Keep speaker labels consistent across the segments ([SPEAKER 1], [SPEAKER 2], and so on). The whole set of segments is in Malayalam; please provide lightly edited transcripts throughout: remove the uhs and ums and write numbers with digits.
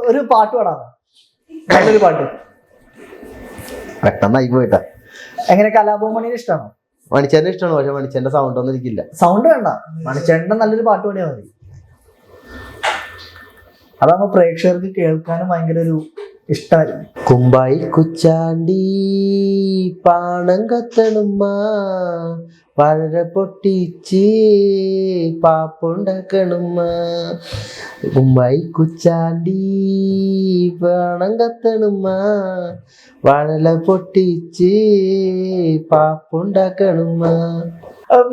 [SPEAKER 1] ഒരു പാട്ട് പാടാമോ? നല്ലൊരു പാട്ട്
[SPEAKER 2] പെട്ടെന്നായി പോയിട്ടാ.
[SPEAKER 1] എങ്ങനെ കലാഭവൻ ഇഷ്ടമാണോ?
[SPEAKER 2] മണിച്ചേട്ടനെ ഇഷ്ടമാണ്, പക്ഷെ മണിച്ചേട്ടന്റെ സൗണ്ട് ഒന്നും എനിക്കില്ല.
[SPEAKER 1] സൗണ്ട് വേണ്ട, മണിച്ചേട്ടന്റെ നല്ലൊരു പാട്ട് പാടിയാൽ മതി. അതാകുമ്പോ പ്രേക്ഷകർക്ക് കേൾക്കാനും ഭയങ്കര ഒരു ഇഷ്ടമായിരിക്കും.
[SPEAKER 2] കുമ്പായി കുച്ചാണ്ടി പാണം കത്തണുമ്മ വളരെ പൊട്ടിച്ച് പാപ്പുണ്ടാക്കണുമ്മ. കുമ്പായി കുച്ചാണ്ടി പാണം കത്തണുമ്മ വളരെ പൊട്ടിച്ച് പാപ്പുണ്ടാക്കണുമ്മ.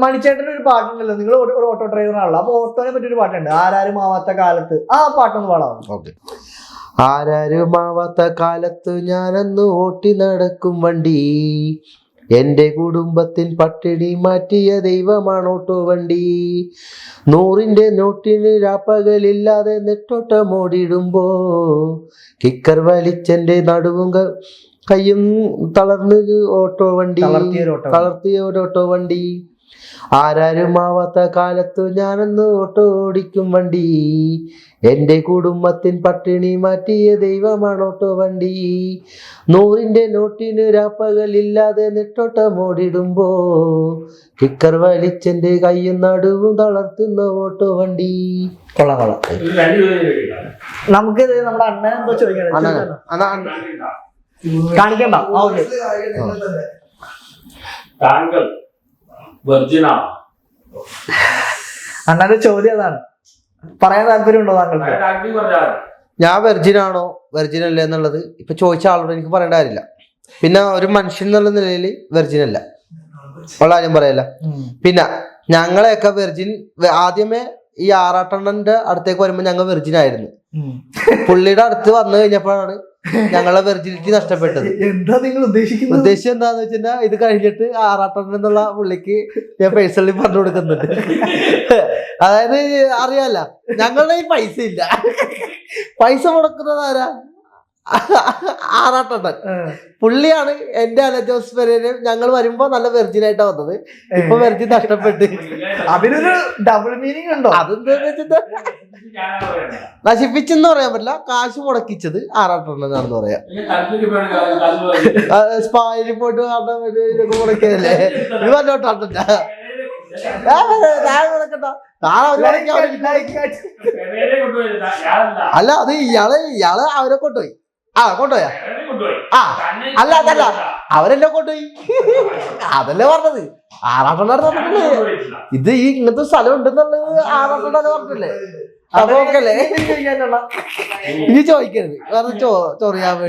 [SPEAKER 1] മണിച്ചേട്ടൻ്റെ ഒരു പാട്ടുണ്ടല്ലോ, നിങ്ങൾ ഒരു ഓട്ടോ ഡ്രൈവറാണല്ലോ, അപ്പൊ ഓട്ടോനെ പറ്റിയൊരു പാട്ടുണ്ട്, ആരാരും ആവാത്ത കാലത്ത്. ആ പാട്ടൊന്ന് പാടാമോ?
[SPEAKER 2] ഓക്കെ. ആരാരുമാവാത്ത കാലത്ത് ഞാനന്ന് ഓട്ടി നടക്കും വണ്ടി, എൻ്റെ കുടുംബത്തിൻ പട്ടിണി മാറ്റിയ ദൈവമാണ് ഓട്ടോ വണ്ടി. 100-ന്റെ നോട്ടിന് രാപ്പകലില്ലാതെ നെട്ടോട്ടമോടിടുമ്പോ കിക്കർ വലിച്ചെൻ്റെ നടുവും കയ്യും തളർന്ന് ഓട്ടോ വണ്ടി, തളർത്തിയ ഒരു ഓട്ടോ വണ്ടി. ആരാരുമാവാത്ത കാലത്ത് ഞാനന്ന് ഓട്ടോ ഓടിക്കും വണ്ടി, എൻ്റെ കുടുംബത്തിൻ പട്ടിണി മാറ്റിയ ദൈവമാണ് ഓട്ടോ വണ്ടി. 100-ന്റെ നോട്ടിന് രാപ്പകലില്ലാതെ നെട്ടോട്ടമോടിടുമ്പോ കിക്കർ വലിച്ചെൻ്റെ കയ്യും നടുവും തളർത്തുന്ന ഓട്ടോ വണ്ടി.
[SPEAKER 1] കൊള്ളാം കൊള്ളാം. നമുക്കിത് നമ്മുടെ അണ്ണൻ എന്തോ ചോദിക്കണം, കാണിക്കണ്ട.
[SPEAKER 3] താങ്കൾ വെർജിനാണോ?
[SPEAKER 1] അണ്ണന്റെ ചോദ്യം അതാണ്, പറയാൻ താല്പര്യമുണ്ടോ താങ്കൾക്ക്?
[SPEAKER 2] ഞാൻ വെർജിനാണോ വെർജിൻ അല്ലേ എന്നുള്ളത് ഇപ്പൊ ചോദിച്ച ആളോട് എനിക്ക് പറയേണ്ട കാര്യമില്ല. പിന്നെ ഒരു മനുഷ്യൻ എന്നുള്ള നിലയിൽ വെർജിൻ അല്ല ഉള്ള കാര്യം പറയല്ല. പിന്നെ ഞങ്ങളെയൊക്കെ വെർജിൻ ആദ്യമേ ഈ ആറാട്ടണ്ണന്റെ അടുത്തേക്ക് വരുമ്പോ ഞങ്ങൾ വെർജിൻ ആയിരുന്നു. പുള്ളിയുടെ അടുത്ത് വന്നു കഴിഞ്ഞപ്പോഴാണ് ഞങ്ങളെ വെർജിനിറ്റി നഷ്ടപ്പെട്ടത്.
[SPEAKER 1] എന്താ നിങ്ങൾ ഉദ്ദേശിക്കുന്നത്?
[SPEAKER 2] ഉദ്ദേശം എന്താന്ന് വെച്ചാൽ ഇത് കഴിഞ്ഞിട്ട് ആറാട്ടണ്ണൻ എന്നുള്ള പുള്ളിക്ക് ഞാൻ പേഴ്സണലി പറഞ്ഞു കൊടുക്കുന്നുണ്ട്. അതായത് അറിയാല്ല, ഞങ്ങളുടെ ഈ പൈസ ഇല്ല, പൈസ മുടക്കുന്നത് ആരാ? ആറാട്ടണ്ണൻ. പുള്ളിയാണ് എന്റെ അലജോസ് പെരേരയും ഞങ്ങൾ വരുമ്പോ നല്ല വെർജിനായിട്ടാ വന്നത്. ഇപ്പൊ വെർജിൻ നഷ്ടപ്പെട്ട്.
[SPEAKER 1] അതിനൊരു ഡബിൾ മീനിങ് ഉണ്ടോ?
[SPEAKER 2] അതെന്താന്ന് വെച്ചിട്ട് നശിപ്പിച്ചെന്ന് പറയാൻ പറ്റില്ല, കാശ് മുടക്കിച്ചത് ആറാട്ടണ്ണനാണെന്ന് പറയാം. സ്പായിൽ പോയിട്ട് ഇതൊക്കെ മുടക്കിയതല്ലേ ഇത് പറഞ്ഞോട്ടാട്ട. അല്ല, അത് ഇയാള് അവരെ കൊണ്ടുപോയി. കൊണ്ടുപോയാ? അല്ല അതല്ല, അവരെന്നെ കൊണ്ടുപോയി. അതല്ലേ പറഞ്ഞത്. ആറാട്ടണ്ണ ഇത് ഈ ഇങ്ങനത്തെ സ്ഥലം ഉണ്ടെന്നുള്ളത് ആറാട്ടണ്ണ പറഞ്ഞില്ലേ? അപ്പൊ ഓക്കല്ലേ, ഇനി ചോദിക്കരുത്, കാരണം ചൊറിയാൻ വേണ്ടി.